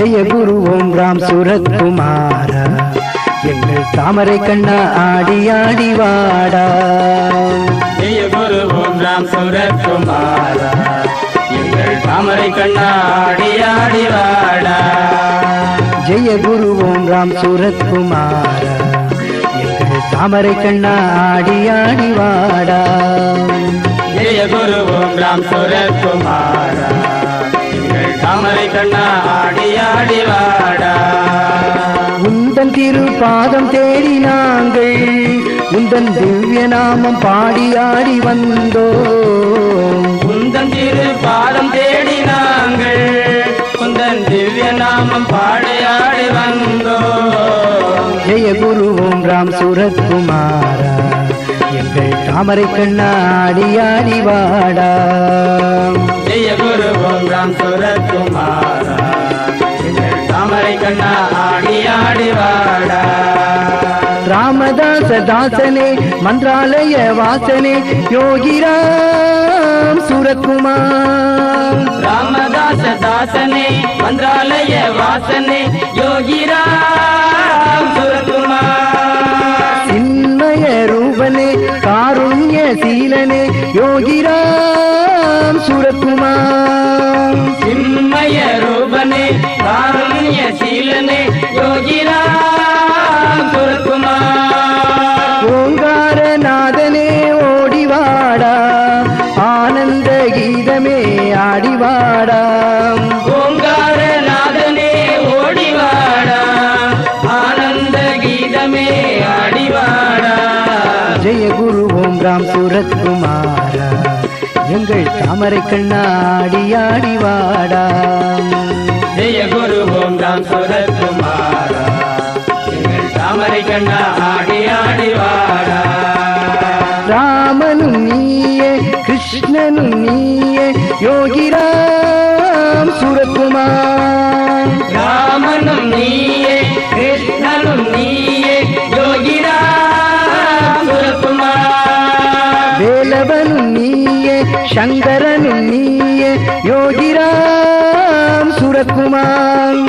ஜெய குரு ஓம் ராம் சுரத்குமாரா எங்கள் தாமரை கண்ணா ஆடி ஆடி வாடா. ஜெய குரு ஓம் ராம் சுரத்குமாரா எங்கள் தாமரை கண்ணா ஆடி ஆடி வாடா. ஜெய குரு ஓம் ராம் சுரத்குமாரா எங்கள் தாமரை கண்ணா ஆடி ஆடி வாடா. ஜெய குரு ஓம் ராம் சுரத்குமாரா எங்கள் தாமரை கண்ணா ஆடி ஆடி வாடா. உந்தன் திரு பாதம் தேடி நாங்கள் உந்தன் திவ்ய நாமம் பாடி ஆடி வந்தோம். உந்தன் திரு பாதம் தேடி நாங்கள் உந்தன் திவ்ய நாமம் பாடி ஆடி வந்தோம். ஜெய குரு ஓம் ராம் சுரத்குமாரா எங்கள் தாமரை கண்ணா ஆடி ஆடி வாடா. ஜெய குரு ஓம் ராம் சுரத்குமாரா எங்கள் தாமரை கண்ணா ஆடி ஆடி வாடா. ராமதாச தாசனே மந்திராலய வாசனே யோகிராம் சுரத்குமார். ராமதாச தாசனே மந்திராலய வாசனே யோகிராம் சுரத்குமார். சின்மய ரூபனே காருண்ய சீலனே யோகிராம் சுரத்குமார். சின்மய ரூபனே காருண்ய சீலனே யோகிராம் சுரத்குமார். ஓங்காரநாதனே ஓடிவாடா ஆனந்த கீதமே ஆடிவாடா. ஓங்காரநாதனே ஓடிவாடா ஆனந்த கீதமே ஆடிவாடா. ஜெய குரு ஓம் ராம் சுரத்குமாரா எங்கள் தாமரை கண்ணா ஆடி ஆடி வாடா. ஜெய குரு ஓம் ராம் சுரத்குமாரா எங்கள் தாமரை கண்ணா ஆடி ஆடி வாடா. ராமனும் நீயே கிருஷ்ணனும் நீயே யோகிராம் சுரத்குமார். ராமனும் நீயே கிருஷ்ணனும் நீயே யோகிராம் சுரத்குமார். வேலவனும் நீயே சங்கரனும் நீயே யோகிராம் சுரத்குமார்.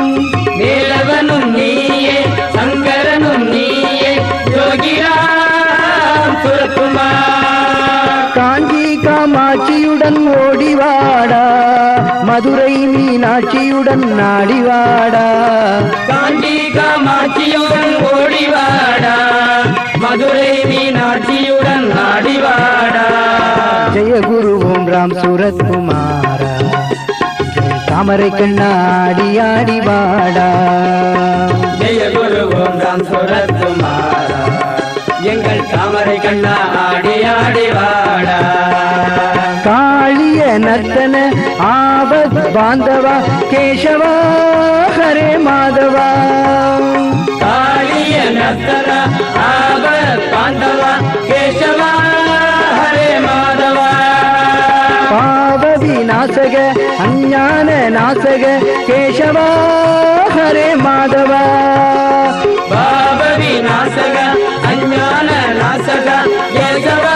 வேலவனும் நீயே சங்கரனும் நீயே யோகிராம் சுரத்குமார். காஞ்சி காமாட்சியுடன் ஓடிவாடா மதுரை மீனாட்சியுடன் நாடிவாடா. காஞ்சி காமாட்சியுடன் ஓடிவாடா மதுரை மீனாட்சியுடன் ஆடிவாடா. ஜெய குரு ஓம் ராம் சுரத்குமாரா எங்கள் தாமரை கண்ணா ஆடி ஆடி வாடா. ஜெய குரு ஓம் ராம் சுரத்குமாரா எங்கள் தாமரை கண்ணா ஆடி ஆடி வாடா. காளிய நர்த்தன ஆபத் பாந்தவா கேசவா ஹரே மாதவா. காளிய நர்த்தன ஆபத் பாந்தவா கேசவா ஹரே மாதவா. பாவ விநாசக அஞ்ஞான நாசக கேசவா ஹரே மாதவா. பாப விநாசக அஞ்ஞான நாசக கேசவா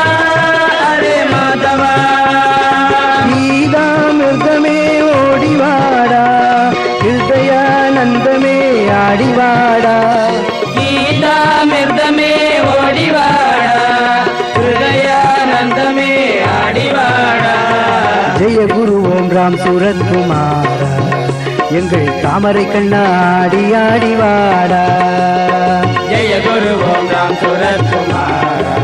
ஹரே மாதவா. கீதாமிர்தமே ஓடிவாடா ஹிருதயானந்தமே ஆடிவாடா. கீதாமிர்தமே ஓடிவாடா ஹிருதயானந்தமே ஆடிவாடா. ஜெய குரு ஓம் ராம் சுரத்குமாரா எங்கள் தாமரை கண்ணா ஆடி ஆடி வாடா. ஜெய குரு ஓம் ராம் சுரத்குமாரா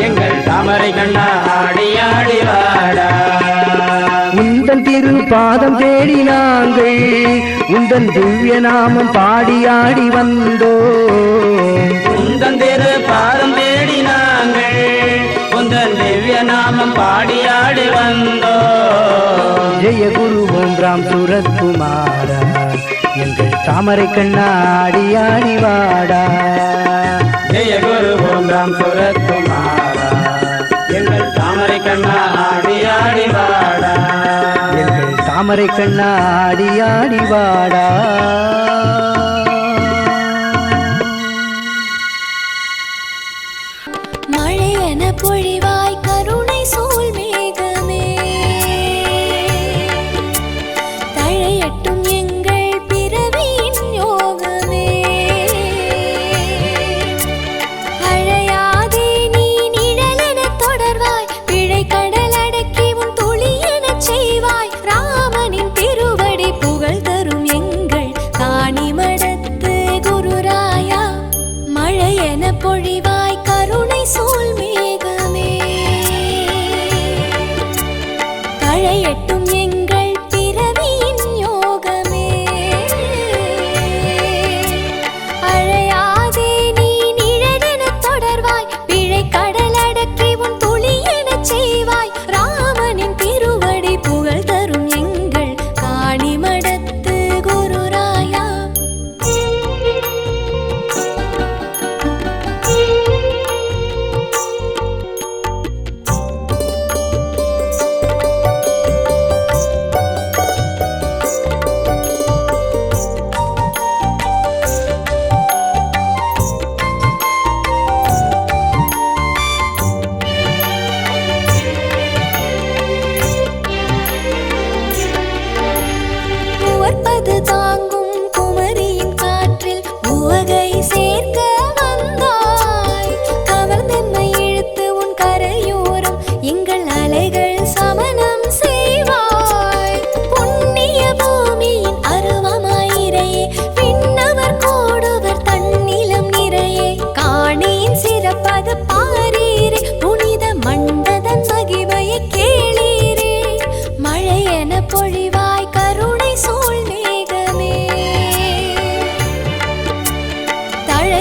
எங்கள் தாமரை கண்ணா ஆடி ஆடி வாடா. உந்தன் திரு பாதம் தேடி நாங்கள் உந்தன் திவ்ய நாமம் பாடி ஆடி வந்தோம். உந்தன் திரு பாதம் தேடி நாங்கள் உந்தன் திவ்ய நாமம் பாடி ஆடி வந்தோம். ஜெய குரு ஓம் ராம் சுரத்குமாரா எங்கள் தாமரை கண்ணா ஆடி ஆடி வாடா. ஜெய குரு ஓம் ராம் சுரத்குமாரா எங்கள் தாமரை கண்ணா ஆடி ஆடி வாடா. எங்கள் தாமரை கண்ணா ஆடி ஆடி வாடா. மழையென பொழிவாய் கருணை சூழ் மேகமே தழையட்டும் எங்கள் பிறவி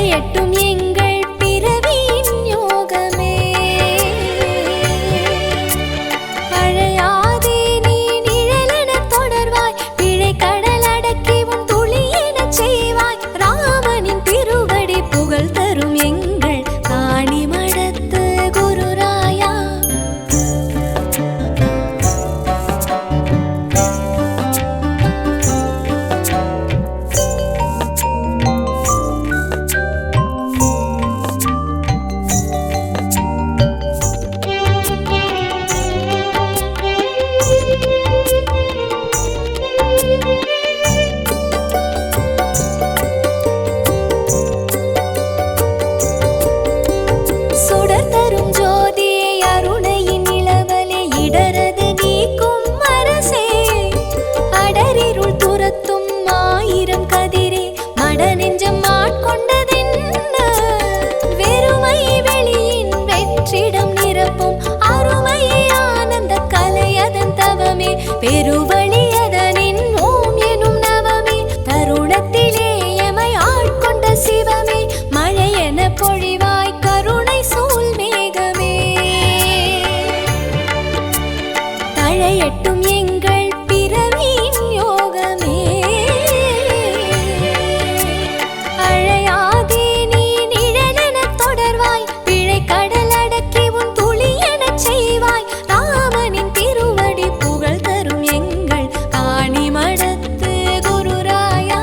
தழையட்டும் எங்கள் பிறவியின் யோகமே. அழையாதே நீ நிழலென தொடர்வாய், பிழை கடல் அடக்கி உன் துளி எனச் செய்வாய். ராமனின் திருவடி புகழ் தரும் எங்கள் காணி மடத்து குருராயா. சுடர் தரும் ஜோதியே அருணையின் இளவலே, இடரது நீக்கும் அரசே. அடரிருள் துரத்தும் ஆயிரம் கதிரே, மட நெஞ்சம் ஆட்கொண்டதென்ன. வெறுமை வெளியின் வெற்றிடம் நிரப்பும் அருமை ஆனந்த கலை அதன் தவமே. பெருவழி அதனின் ஓம் எனும் நவமே, தருணத்திலே எமை ஆட்கொண்ட சிவமே. மழை என பொழிவாய் கருணை சூழ் மேகமே. தழையட்டும் எங்கள் பிறவியின் யோகமே. அழையாதே நீ நிழலென தொடர்வாய், பிழை கடல் அடக்கி உன் துளி எனச் செய்வாய். ராமனின் திருவடி புகழ் தரும் எங்கள் காணி மடத்து குருராயா.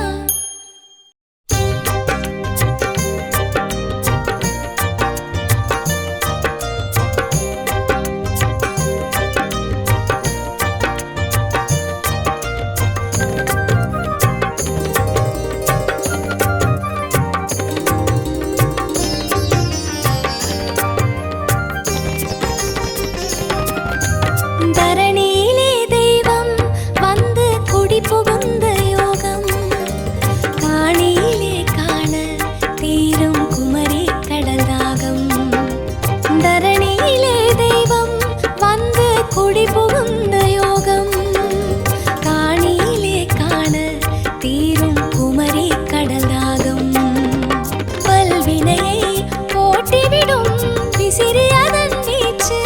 தரணியிலே தெய்வம் வந்து குடி புகுந்த யோகம், காணியிலே காண தீரும் குமரி கடல் தாகம். தரணியிலே தெய்வம் வந்து குடி புகுந்த யோகம், காணியிலே காண தீரும் குமரி கடல் தாகம். பல்வினையை போட்டிவிடும் விசிறி அதன் வீச்சு,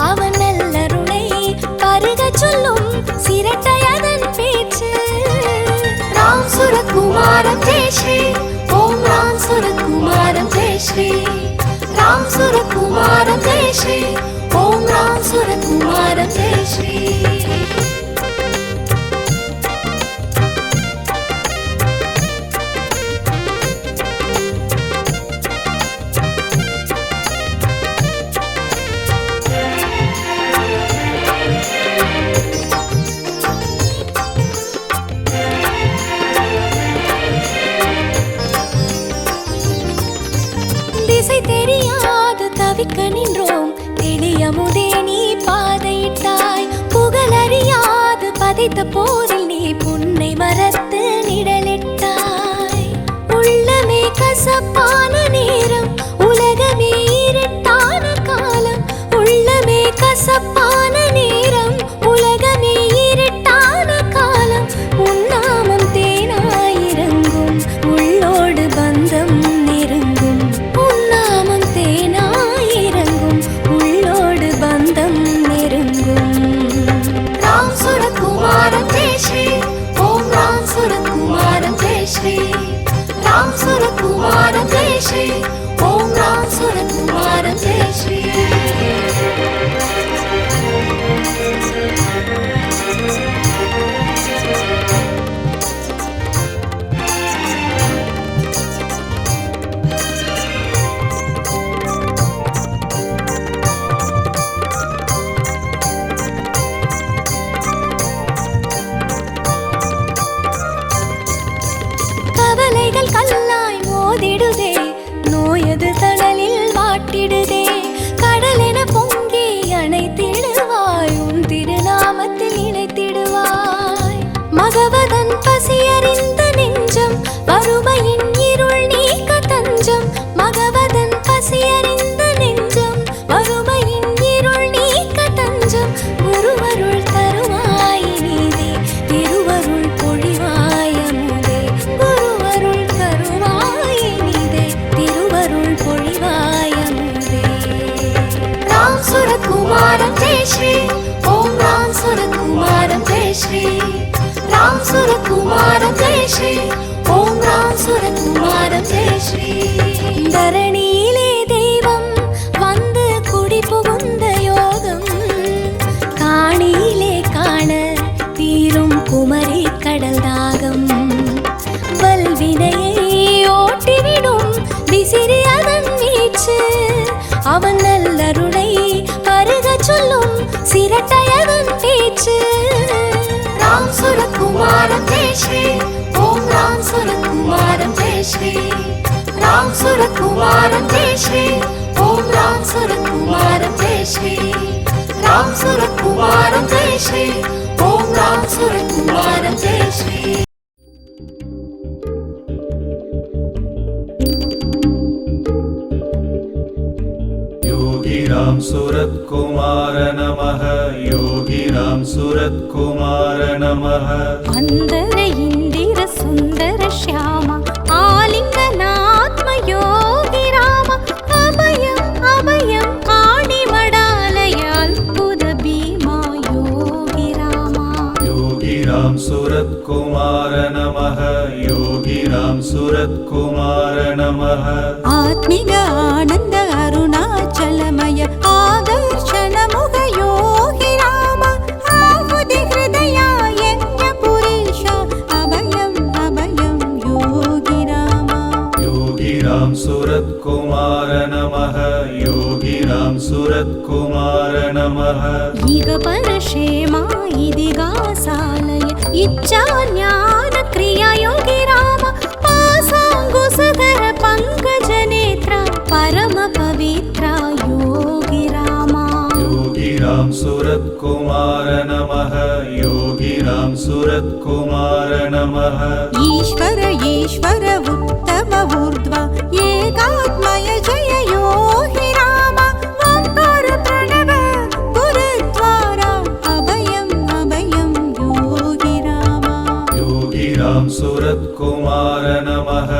அவன் நல்லருளை பருகச் சொல்லும் சிரட்டை அதன் பேச்சு. ராம் சுரகுமாரம் ஜெய் ஸ்ரீ, ஓம் ராம் சுரகுமாரம் ஜெய் ஸ்ரீ. ராம் சுரகுமாரம் ஜெய் ஸ்ரீ, ஓம் ராம் சுரகுமாரம் ஜெய் ஸ்ரீ. திசை தெரியாது தவிக்க நின்றோம், தெளியமுதே நீ பாதையிட்டாய். புகழறியாது பதித்த போதில் நீ புன்னை மரத்து நிழலிட்டாய். உள்ளமே கசப்பான நேரம், உலகமே இருட்டான காலம். உள்ளமே கசப்பான நேரம், உலகமே இருட்டான காலம். உன்னாமம் தேனாயிரங்கும், உள்ளோடு பந்தம் நெருங்கும். உன்னாமம் தேனாயிரங்கும், உள்ளோடு பந்தம் நெருங்கும். ராம் சுரகுமாரம் ஜெய் ஸ்ரீ, ஓம் ராம் சுரகுமாரம் ஜெய் ஸ்ரீ. ராம் சுரகுமாரம் ஜெய் ஸ்ரீ, ஓம் ராம் சுரகுமாரம் ஜெய் ஸ்ரீ. கவலைகள் கல்லாய் மோதிடுதே, நோயது தணலில் வாட்டிடுதே. கடல் சுரத்குமாரம் ஜெய ஸ்ரீ. தரணியிலே தெய்வம் வந்து குடி புகுந்த யோகம் காணியிலே காண தீரும் குமரி கடல் தாகம். வல்வினையை ஓட்டிவிடும் விசிறி அதன் வீச்சு அவன் நல்லருளை பருக சொல்லும் சிரட்டையதன் பேச்சு. ராம் சுரத்குமாரம் ஜெய ஸ்ரீ. ஓம் ராம் சுரத்குமாரம் ஜெய ஸ்ரீ. ராம் சுரத்குமாரம் ஜெய ஸ்ரீ. ஓம் ராம் சுரத்குமாரம் ஜெய ஸ்ரீ. ராம் சுரத்குமாரம் ஜெய ஸ்ரீ. ஓம் ராம் சுரத்குமாரம் ஜெய ஸ்ரீ. योगी राम सूरत कुमार नमः। योगी राम सूरत कुमार नमः। अंदर इंदिर सुंदर श्याम आलिंगनात्म योगी राम अभयम अभयम काणि मडालय अद्भुत भीमा योगी राम। योगी राम सूरत कुमार नमः। योगी राम सूरत कुमार नमः। आत्मिक आनंद अरुणाचलमय आदर्शन मुख योगी राम आहुति हृदय यज्ञ पुरुष अभयम अभयम योगी राम। योगी राम सूरत कुमार नमः। योगी राम सूरत कुमार नमः। ईग परक्षेमा इदिगासालय इच्छा ज्ञान क्रिया योगी राम पासांगुसधर पंकज नेत्र परम पवित्र योगी राम। योगी राम सूरत कुमार नमः। योगी राम सूरत कुमार नमः। ईश्वर ईश्वर उत्तम ऊर्ध्व एकात्मय जय योगी राम ओंकार प्रणव गुरुद्वारा अभयम अभयम योगी राम। योगी राम सूरत कुमार नमः।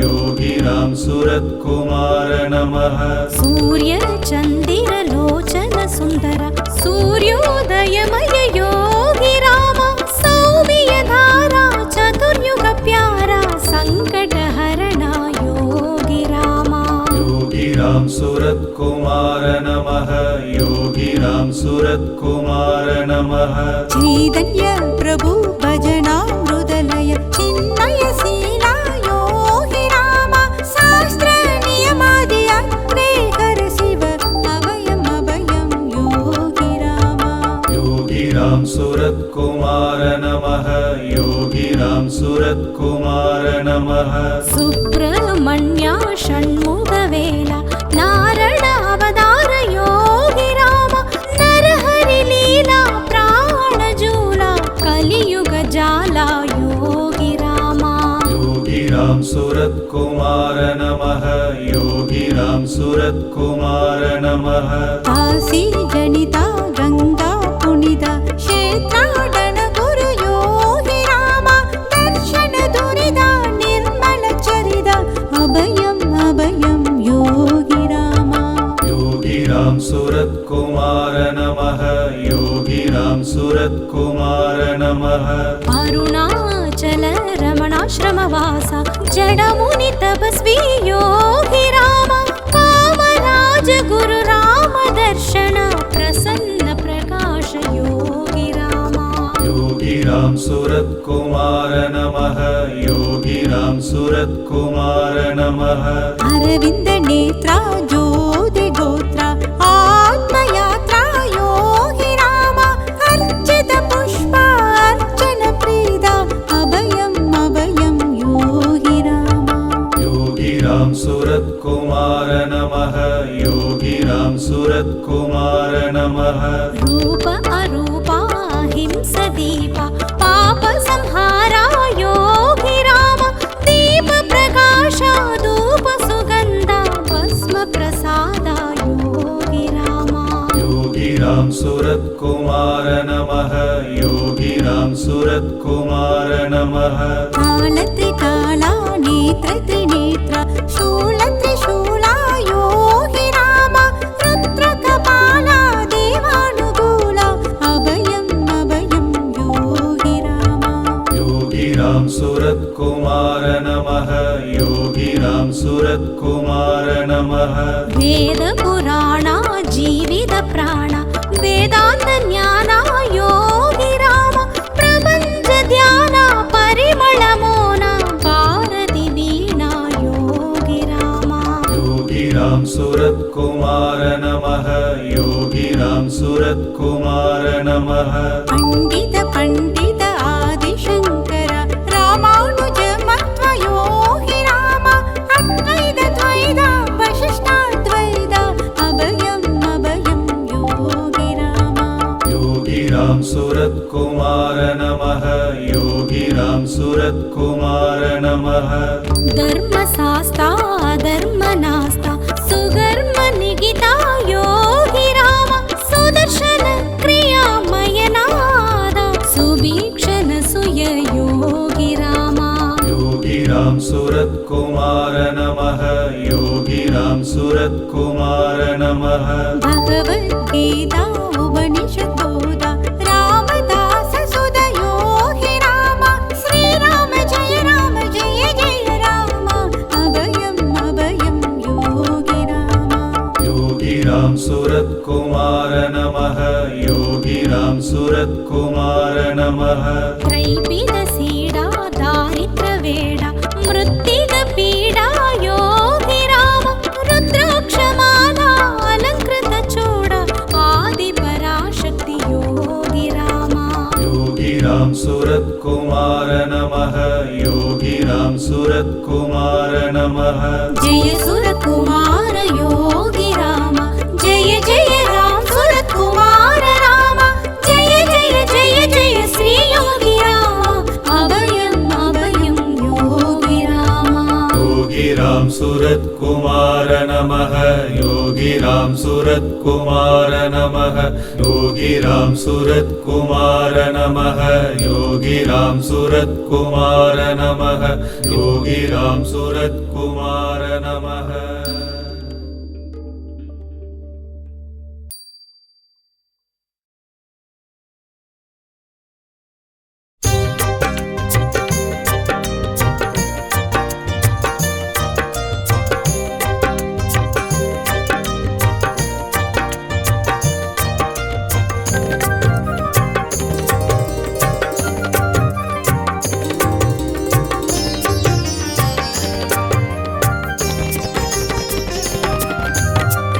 योगी राम सूरत कुमार नमः। सूर्य चंदिर लोचन सुंदर सूर्योदयमय योगी राम सौम्य धारा चतुर्युग प्यारा संकट हरणा योगी राम। योगी राम सूरत कुमार नमः। योगी राम सूरत कुमार नमः। चैतन्य प्रभु भजना मृदलय चिन्मय शीला योगी राम शास्त्र नियमादि अग्रे कर शिव अभयम अभयम योगी राम। योगी राम सूरत कुमार नमः। योगी राम सूरत कुमार नमः। सुब्रह्मण्य षण्मुख वेला नारायण अवतार योगी राम नरहरि लीला प्राण जूला कलियुग जाला योगी राम। योगी राम सूरत कुमार नमः। योगी राम सूरत कुमार नमः। काशी जनिता गंगा पुनिता क्षेत्राटन गुरु योगी राम दर्शन दुरिदा निर्मल चरिदा अभयम अभयम योगी राम। योगी राम सूरत कुमार नमः। योगी राम सूरत कुमार नमः। अरुणाचल रमणाश्रम वासा जडमुनि तपस्वी योगी राम कामराज गुरु राम दर्शन प्रसन्न प्रकाश योगी राम। योगी राम सूरत कुमार नमः। योगी राम सूरत कुमार नमः। अरविंद नेत्रा ज्योति गोत्रा आत्मयात्रा योगी राम अर्चित पुष्प अर्चन प्रीदा अभयम अभयम योगी राम। योगी राम सूरत कुमार नमः। योगी राम सूरत कुमार नमः। रूप अरूपा हिंस दीप पाप संहारा योगी राम दीप प्रकाश धूप सुगंधा भस्म प्रसादा योगी राम। योगी राम सूरत कुमार नमः। योगी राम सूरत कुमार नमः। काल त्रिकाला नेत्र त्रिनेत्र शूल त्रिशूला योगी राम रुद्र कपाला देवानुकूला अभयम अभयम योगी राम। योगी राम सूरत कुमार नमः। योगी योगिराम सुरत्कुमार नमः वेद पुराणा जीवित प्राण वेदांत ज्ञान योगी राम प्रपंच ध्यान परिमल मौन भारती वीणा योगी राम योगिराम सुरत्कुमार नमः योगिराम सुरत्कुमार नमः पंडित पंडित आदिशंकर रामानुज मध्व योगी राम अद्वैत द्वैत वशिष्ठाद्वैत अभयम् अभयम् योगी राम योगिराम सुरत्कुमार नमः योगिराम सुरत्कुमार नमः धर्मशास्ता धर्मनास्ता सुधर्म निगिता योगी राम सुदर्शन क्रियामयनाद सुभीक्षण सुय योगी राम योगिराम सुरत्कुमार नमः योगिराम सुरत्कुमार नमः भगवद्गीता उपनिषद बोध रामदास सुध योगी राम श्रीराम जय राम अभयम् अभयम् योगी राम योगिराम सुरत्कुमार नमः योगिराम सुरत्कुमार नमः त्रैपिद सीडा दारिद्र वेडा मृत्तिग पीडा योगी राम रुद्राक्षमाला अलंकृत चूड आदि पराशक्ति योगी राम योगिराम सुरत्कुमार नमः योगिराम सुरत्कुमार नमः जय सुरकुमार योगी राम जय जय राम सुरकुमार राम जय जय जय जय श्री योगी राम अभयम् अभयम् योगी राम योगिराम सुरत्कुमार नमः योगिराम सुरत्कुमार नमः योगिराम सुरत्कुमार नमः योगिराम सुरत्कुमार नमः योगिराम सुरत्कुमार नमः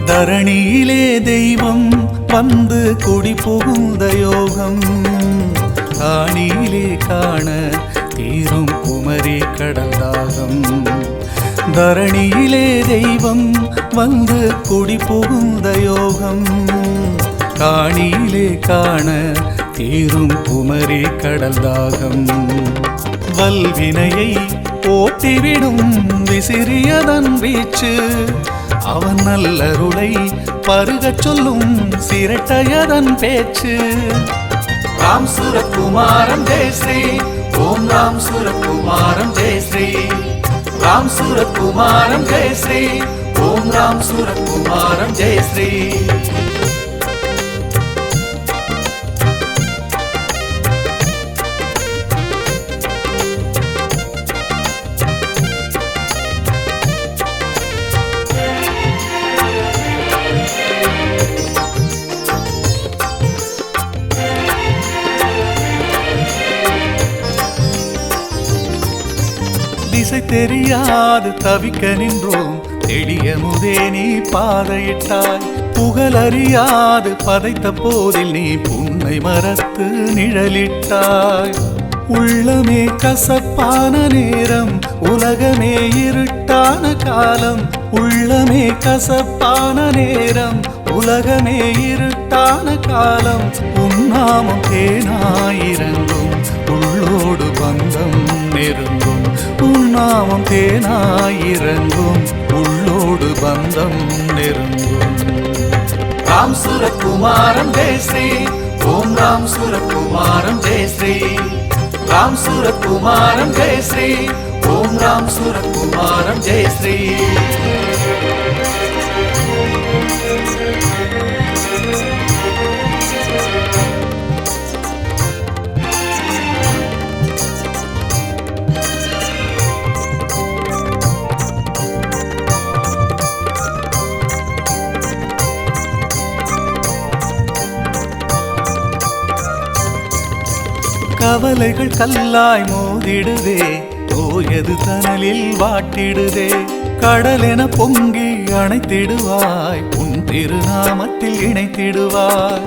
தரணியிலே தெய்வம் வந்து குடி புகுந்த யோகம் காணியிலே காண தீரும் குமரி கடந்தாகம் தரணியிலே தெய்வம் வந்து குடி புகுந்த யோகம் காணியிலே காண தீரும் குமரி கடந்தாகம் வல்வினையை ஓட்டிவிடும் விசிறியதன் வீச்சு அவன் நல்லருளை பருகச் சொல்லும் சிரட்டையதன் பேச்சு ராம் சுரத்குமாரம் ஜெய் ஸ்ரீ ஓம் ராம் சுரத்குமாரம் ஜெய் ஸ்ரீ ராம் சுரத்குமாரம் ஜெய் ஸ்ரீ ஓம் ராம் சுரத்குமாரம் ஜெய் ஸ்ரீ திசை தெரியாது தவிக்க நின்றோம் தெளியமுதே நீ பாதையிட்டாய் புகழறியாது பதைத்த போதில் நீ புன்னை மரத்து நிழலிட்டாய் உள்ளமே கசப்பான நேரம் உலகமே இருட்டான காலம் உள்ளமே கசப்பான நேரம் உலகமே இருட்டான காலம் உன்னாமம் தேனாயிரங்கும் உள்ளோடு பந்தம் நெருங்கும் உன்னாமம் தேனாயிரங்கும் உள்ளோடு பந்தம் நெருங்கும் ராம் சுரத்குமாரம் ஜெய் ஸ்ரீ ஓம் ராம் சுரத்குமாரம் ஜெய் ஸ்ரீ ராம் சுரத்குமாரம் ஜெய் ஸ்ரீ ஓம் ராம் சுரத்குமாரம் ஜெய் ஸ்ரீ கவலைகள் கல்லாய் மோதிடுதே, ஓயது தனலில் வாட்டிடுதே. கடலென பொங்கி அணைத்திடுவாய், உன் திருநாமத்தில் இணைத்திடுவாய்.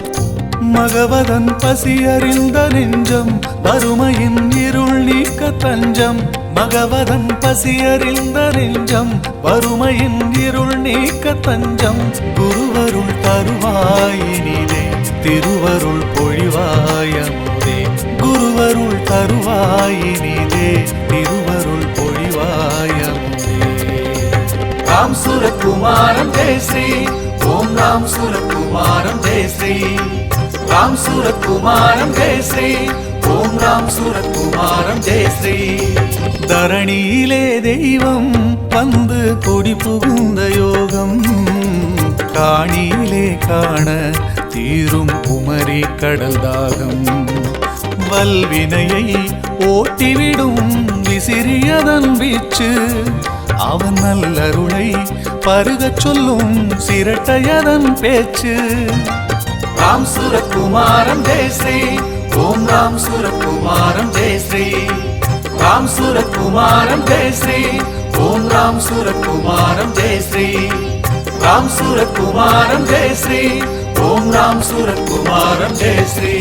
மகவதன் பசியறிந்த நெஞ்சம், வறுமையின் இருள் நீக்க தஞ்சம். மகவதன் பசியறிந்த நெஞ்சம், வறுமையின் இருள் நீக்க தஞ்சம். குருவருள் தருவாயினிலே, திருவருள் பொழிவாயமுதே. குருவருள் தருவாயினிலே, திருவருள் பொழிவாயமுதே. ராம் சூரத்குமாரம் ஜெய் ஸ்ரீ, ஓம் ராம் சூரத்குமாரம் ஜெய் ஸ்ரீ. ராம் சூரத்குமாரம் ஜெய் ஸ்ரீ, ஓம் ராம் சூரத்குமாரம் ஜெய் ஸ்ரீ. தரணியிலே தெய்வம் வந்து கொடி புகுந்த யோகம், காணியிலே காண தீரும் குமரி கடல் தாகம். வல்வினையை ஓட்டிவிடும் விசிறியதன் வீச்சு, அவன் நல்லருளை பருகச் சொல்லும் சிரட்டையதன் பேச்சு. ராம் சூரத்குமாரம் ஜெய் ஸ்ரீ, ஓம் ராம் சூரத்குமாரம் ஜெய் ஸ்ரீ. ராம் சூரத்குமாரம் ஜெய் ஸ்ரீ, ஓம் ராம் சூரத்குமாரம் ஜெய் ஸ்ரீ. ராம் சூரத்குமாரம் ஜெய் ஸ்ரீ, ஓம் ராம் சூரத்குமாரம் ஜெய் ஸ்ரீ.